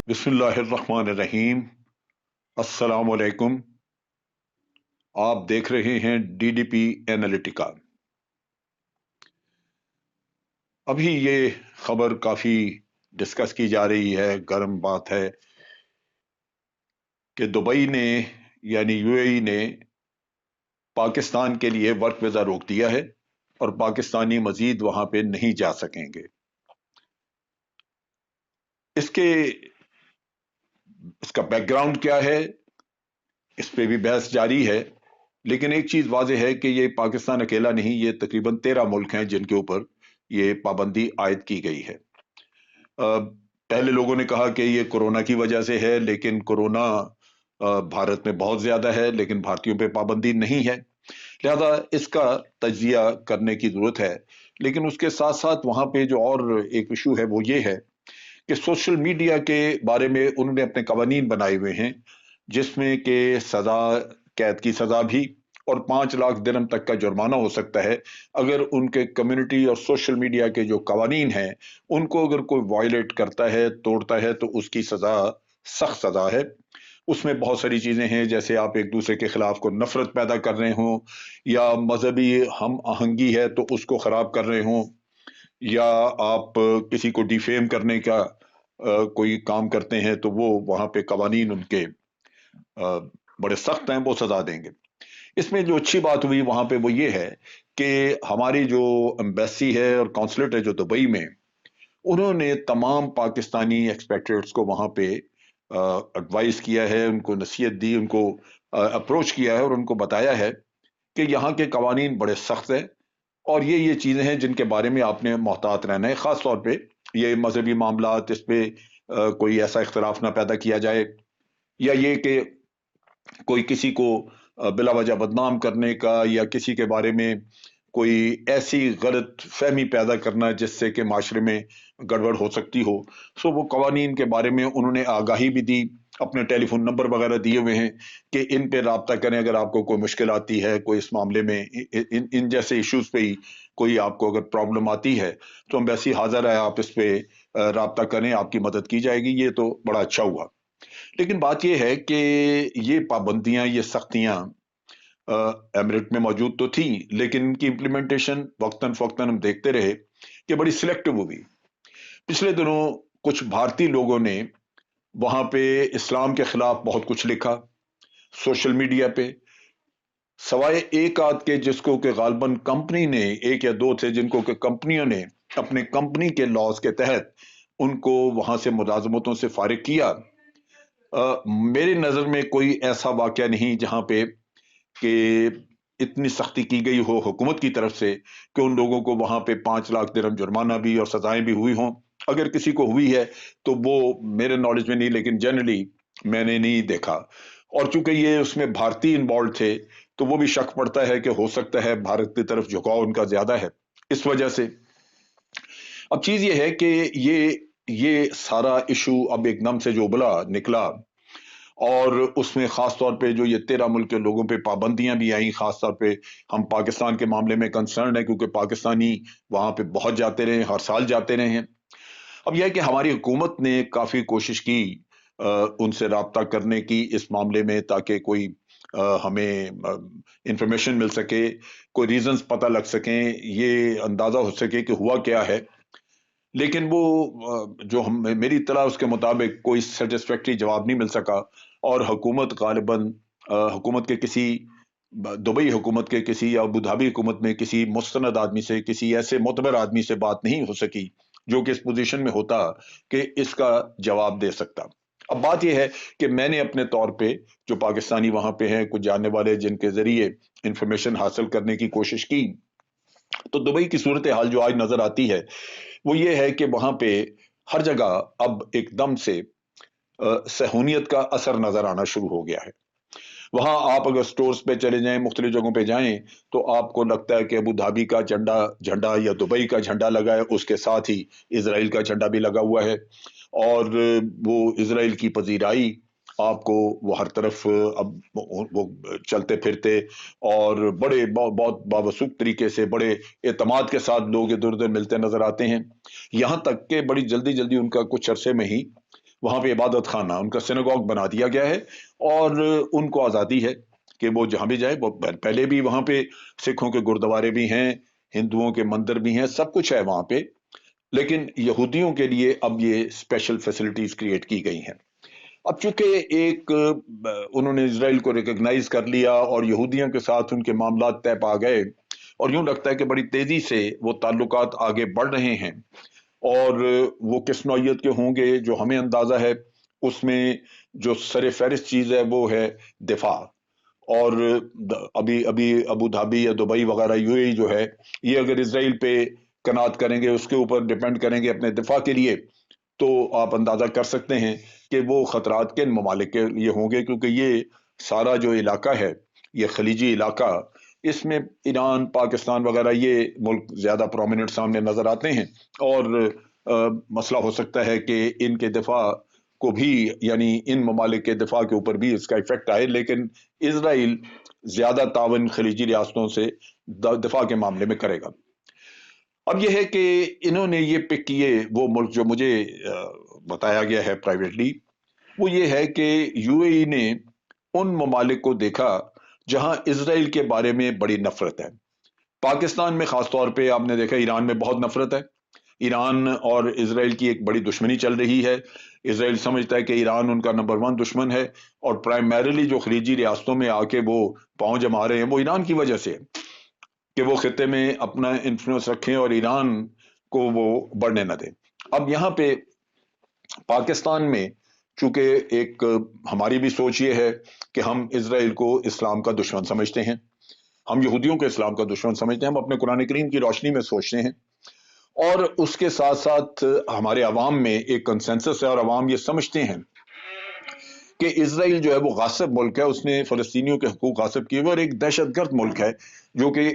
बिस्मिल्लाहिर्रहमानिर्रहीम। अस्सलाम वालेकुम। आप देख रहे हैं डीडीपी एनालिटिका। अभी ये खबर काफी डिस्कस की जा रही है, गर्म बात है कि दुबई ने यानी यूएई ने पाकिस्तान के लिए वर्क वीजा रोक दिया है और पाकिस्तानी मजीद वहां पे नहीं जा सकेंगे। इसके इसका बैकग्राउंड क्या है, इस पे भी बहस जारी है। लेकिन एक चीज वाज़ेह है कि ये पाकिस्तान अकेला नहीं, ये तकरीबन 13 मुल्क हैं जिनके ऊपर ये पाबंदी आयद की गई है। पहले लोगों ने कहा कि ये कोरोना की वजह से है, लेकिन कोरोना भारत में बहुत ज्यादा है, लेकिन भारतीयों पे पाबंदी नहीं है। लिहाजा इसका तजिया करने की जरूरत है। लेकिन उसके साथ साथ वहां पे जो और एक इशू है वो ये है कि सोशल मीडिया के बारे में उन्होंने अपने कवानीन बनाए हुए हैं, जिसमें कि सजा, कैद की सजा भी और 5 लाख दिरहम तक का जुर्माना हो सकता है अगर उनके कम्युनिटी और सोशल मीडिया के जो कवानीन हैं उनको अगर कोई वायलेट करता है, तोड़ता है, तो उसकी सजा सख्त सजा है। उसमें बहुत सारी चीजें हैं, जैसे आप एक दूसरे के खिलाफ को नफरत पैदा कर रहे हो, या मजहबी हम आहंगी है तो उसको खराब कर रहे हो, या आप किसी को डिफेम करने का कोई काम करते हैं, तो वो वहां पे कवानीन उनके बड़े सख्त हैं, वो सजा देंगे। इसमें जो अच्छी बात हुई वहां पे वो ये है कि हमारी जो एम्बेसी है और कॉन्सुलेट है जो दुबई में, उन्होंने तमाम पाकिस्तानी एक्सपेट्रिएट्स को वहां पे एडवाइस किया है, उनको नसीहत दी, उनको अप्रोच किया है और उनको बताया है कि यहाँ के कवानीन बड़े सख्त हैं और ये चीजें हैं जिनके बारे में आपने मोहतात रहना है। खास तौर पे ये मजहबी मामलात, इस पे कोई ऐसा इख्तलाफ ना पैदा किया जाए, या ये कि कोई किसी को बिला वजह बदनाम करने का या किसी के बारे में कोई ऐसी गलत फहमी पैदा करना जिससे कि माशरे में गड़बड़ हो सकती हो। सो वो कवानीन के बारे में उन्होंने आगाही भी दी, अपने टेलीफोन नंबर वगैरह दिए हुए हैं कि इन पे रब्ता करें अगर आपको कोई मुश्किल आती है, कोई इस मामले में इन जैसे इश्यूज पे ही कोई आपको अगर प्रॉब्लम आती है तो एम्बेसी हाजिर है, आप इस पे रब्ता करें, आपकी मदद की जाएगी। ये तो बड़ा अच्छा हुआ। लेकिन बात यह है कि ये पाबंदियां, ये सख्तियां एमिरेट में मौजूद तो थी, लेकिन इनकी इम्प्लीमेंटेशन वक्तन फवक्तन हम देखते रहे कि बड़ी सिलेक्टिव हुई। पिछले दिनों कुछ भारतीय लोगों ने वहां पे इस्लाम के खिलाफ बहुत कुछ लिखा सोशल मीडिया पे, सवाए एक आध के जिसको कि गालबन कंपनी ने, एक या दो थे जिनको कि कंपनियों ने अपने कंपनी के लॉज के तहत उनको वहां से मुलाजमतों से फारिग किया। मेरी नजर में कोई ऐसा वाकया नहीं जहां पे कि इतनी सख्ती की गई हो हुकूमत की तरफ से कि उन लोगों को वहां पे 5 लाख दिरहम जुर्माना भी और सजाएं भी हुई हों। अगर किसी को हुई है तो वो मेरे नॉलेज में नहीं, लेकिन जनरली मैंने नहीं देखा। और चूंकि ये उसमें भारतीय इन्वॉल्व थे तो वो भी शक पड़ता है कि हो सकता है भारत की तरफ झुकाव उनका ज्यादा है इस वजह से। अब चीज ये है कि ये सारा इशू अब एकदम से जो उबला निकला, और उसमें खास तौर पे जो ये 13 मुल्क के लोगों पे पाबंदियां भी आई। खास तौर पे हम पाकिस्तान के मामले में कंसर्न है क्योंकि पाकिस्तानी वहां पे बहुत जाते रहे, हर साल जाते रहे हैं। अब यह है कि हमारी हुकूमत ने काफी कोशिश की उनसे राब्ता करने की इस मामले में, ताकि कोई हमें इंफॉर्मेशन मिल सके, कोई रीजंस पता लग सकें, ये अंदाजा हो सके कि हुआ क्या है। लेकिन वो जो हम मेरी इत्तला उसके मुताबिक कोई सेटिस्फैक्ट्री जवाब नहीं मिल सका। और हुकूमत गालिबन हुकूमत के किसी दुबई हुकूमत के किसी या अबू धाबी हुकूमत में किसी मुस्तनद आदमी से, किसी ऐसे मोतबर आदमी से बात नहीं हो सकी जो कि इस पोजीशन में होता कि इसका जवाब दे सकता। अब बात यह है कि मैंने अपने तौर पे जो पाकिस्तानी वहां पे हैं, कुछ जानने वाले जिनके जरिए इंफॉर्मेशन हासिल करने की कोशिश की, तो दुबई की सूरत हाल जो आज नजर आती है वो ये है कि वहां पे हर जगह अब एकदम से सहूनियत का असर नजर आना शुरू हो गया है। वहां आप अगर स्टोर्स पे चले जाएं, मुख्तलिफ जगहों पे जाएं, तो आपको लगता है कि अबू धाबी का झंडा झंडा या दुबई का झंडा लगा है, उसके साथ ही इसराइल का झंडा भी लगा हुआ है। और वो इसराइल की पजीराई आपको वो हर तरफ अब वो चलते फिरते और बड़े बहुत बावसूख तरीके से, बड़े एतमाद के साथ लोग इधर उधर मिलते नजर आते हैं। यहां तक कि बड़ी जल्दी जल्दी उनका कुछ अरसे में ही वहाँ पे इबादत खाना, उनका सिनेगॉग बना दिया गया है, और उनको आज़ादी है कि वो जहाँ भी जाए। वो पहले भी वहाँ पे सिखों के गुरुद्वारे भी हैं, हिंदुओं के मंदिर भी हैं, सब कुछ है वहाँ पे। लेकिन यहूदियों के लिए अब ये स्पेशल फैसिलिटीज क्रिएट की गई हैं। अब चूंकि एक उन्होंने इसराइल को रिकॉग्नाइज कर लिया और यहूदियों के साथ उनके मामला तय पा गए, और यूं लगता है कि बड़ी तेजी से वो ताल्लुकात आगे बढ़ रहे हैं। और वो किस नौइयत के होंगे, जो हमें अंदाजा है उसमें जो सर फहरिस्त चीज है वो है दिफा। और अभी अभी अबू धाबी या दुबई वगैरह यूएई जो है, ये अगर इसराइल पे कनात करेंगे, उसके ऊपर डिपेंड करेंगे अपने दिफा के लिए, तो आप अंदाजा कर सकते हैं कि वो खतरात किन ममालिक के लिए होंगे, क्योंकि ये सारा जो इलाका है, ये खलीजी इलाका, इसमें ईरान, पाकिस्तान वगैरह ये मुल्क ज्यादा प्रोमिनेंट सामने नजर आते हैं। और मसला हो सकता है कि इनके दिफा को भी, यानी इन ममालिक के दिफा के ऊपर भी इसका इफेक्ट आए। लेकिन इसराइल ज्यादा तावन खलीजी रियासतों से दिफा के मामले में करेगा। अब यह है कि इन्होंने ये पिक किए वो मुल्क जो मुझे बताया गया है प्राइवेटली, वो ये है कि यूएई ने उन ममालिक को देखा जहां इसराइल के बारे में बड़ी नफरत है। पाकिस्तान में खासतौर पे आपने देखा, ईरान में बहुत नफरत है। ईरान और इसराइल की एक बड़ी दुश्मनी चल रही है। इसराइल समझता है कि ईरान उनका नंबर 1 दुश्मन है, और प्राइमरीली जो खलीजी रियासतों में आके वो पांव जमा रहे हैं, वो ईरान की वजह से है कि वो खिते में अपना इन्फ्लुएंस रखें और ईरान को वो बढ़ने न दें। अब यहाँ पे पाकिस्तान में चूंकि एक हमारी भी सोच ये है कि हम इसराइल को इस्लाम का दुश्मन समझते हैं, हम यहूदियों को इस्लाम का दुश्मन समझते हैं, हम अपने कुरान करीम की रोशनी में सोचते हैं। और उसके साथ साथ हमारे अवाम में एक कंसेंसस है, और अवाम ये समझते हैं कि इसराइल जो है वो गासिब मुल्क है, उसने फलस्तीनियों के हकूक गासिब किए हुए, और एक दहशतगर्द मुल्क है जो कि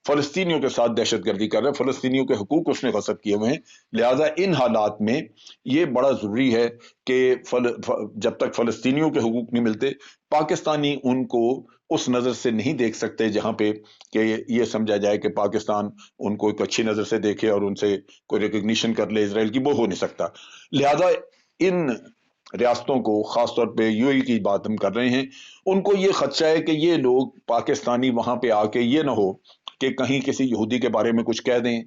फलस्तीनियों के साथ दहशतगर्दी कर रहा है, फलस्तीनियों के हकूक उसने गसब किए हुए हैं। लिहाजा इन हालात में ये बड़ा जरूरी है कि जब तक फलस्तीनियों के हकूक नहीं मिलते, पाकिस्तानी उनको उस नजर से नहीं देख सकते जहां पे कि ये समझा जाए कि पाकिस्तान उनको एक अच्छी नजर से देखे और उनसे कोई रिकग्निशन कर ले इसराइल की, वो हो नहीं सकता। लिहाजा इन रियासतों को, खासतौर पे यूएई की बात हम कर रहे हैं, उनको ये खदशा है कि ये लोग पाकिस्तानी वहां पे आके ये ना हो कि कहीं किसी यहूदी के बारे में कुछ कह दें,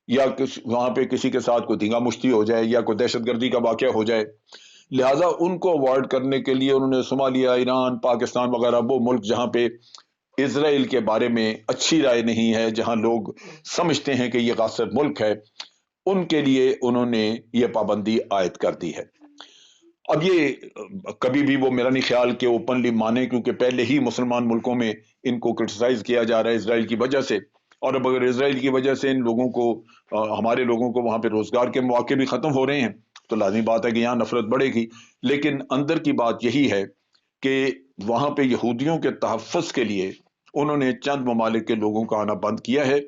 या वहां पे किसी के साथ कोई धींगा मुश्ती हो जाए, या कोई दहशतगर्दी का वाकया हो जाए। लिहाजा उनको अवॉइड करने के लिए उन्होंने सोमालिया, ईरान, पाकिस्तान वगैरह, वो मुल्क जहां पे इसराइल के बारे में अच्छी राय नहीं है, जहां लोग समझते हैं कि ये गासिब मुल्क है, उनके लिए उन्होंने ये पाबंदी आयद कर दी है। अब ये कभी भी वो मेरा नहीं ख्याल कि ओपनली माने, क्योंकि पहले ही मुसलमान मुल्कों में इनको क्रिटिसाइज किया जा रहा है इसराइल की वजह से। और अब अगर इसराइल की वजह से इन लोगों को, हमारे लोगों को वहां पे रोजगार के मौके भी खत्म हो रहे हैं, तो लाजमी बात है कि यहाँ नफरत बढ़ेगी। लेकिन अंदर की बात यही है कि वहां पे यहूदियों के तहफ़्फ़ुज़ के लिए उन्होंने चंद ममालिक के लोगों का आना बंद किया है।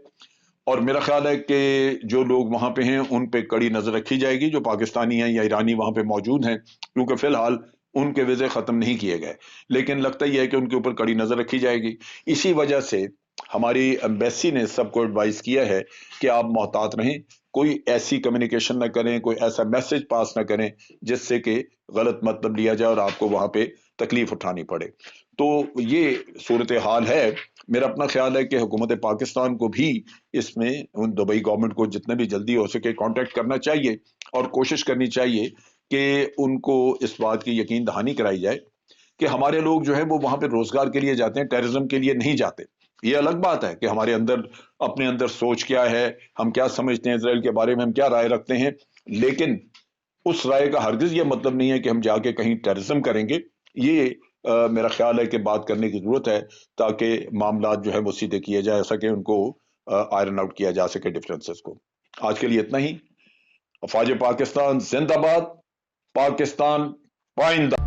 और मेरा ख्याल है कि जो लोग वहां पे हैं उन पे कड़ी नजर रखी जाएगी, जो पाकिस्तानी हैं या ईरानी वहां पे मौजूद हैं, क्योंकि फिलहाल उनके वीजे खत्म नहीं किए गए। लेकिन लगता ही है कि उनके ऊपर कड़ी नजर रखी जाएगी। इसी वजह से हमारी एम्बेसी ने सबको एडवाइस किया है कि आप मोहतात रहें, कोई ऐसी कम्युनिकेशन ना करें, कोई ऐसा मैसेज पास ना करें जिससे कि गलत मतलब लिया जाए और आपको वहां पे तकलीफ उठानी पड़े। तो ये सूरत हाल है। मेरा अपना ख्याल है कि हुकूमत पाकिस्तान को भी इसमें उन दुबई गवर्नमेंट को जितने भी जल्दी हो सके कांटेक्ट करना चाहिए, और कोशिश करनी चाहिए कि उनको इस बात की यकीन दहानी कराई जाए कि हमारे लोग जो है वो वहां पे रोजगार के लिए जाते हैं, टेररिज्म के लिए नहीं जाते। ये अलग बात है कि हमारे अंदर, अपने अंदर सोच क्या है, हम क्या समझते हैं इसराइल के बारे में, हम क्या राय रखते हैं। लेकिन उस राय का हरगिज ये मतलब नहीं है कि हम जाके कहीं टेररिज्म करेंगे। ये मेरा ख्याल है कि बात करने की जरूरत है, ताकि मामला जो है वो सीधे किए जा सके, उनको आयरन आउट किया जा सके डिफरेंसेस को। आज के लिए इतना ही। अफवाज पाकिस्तान जिंदाबाद, पाकिस्तान पाइंदा।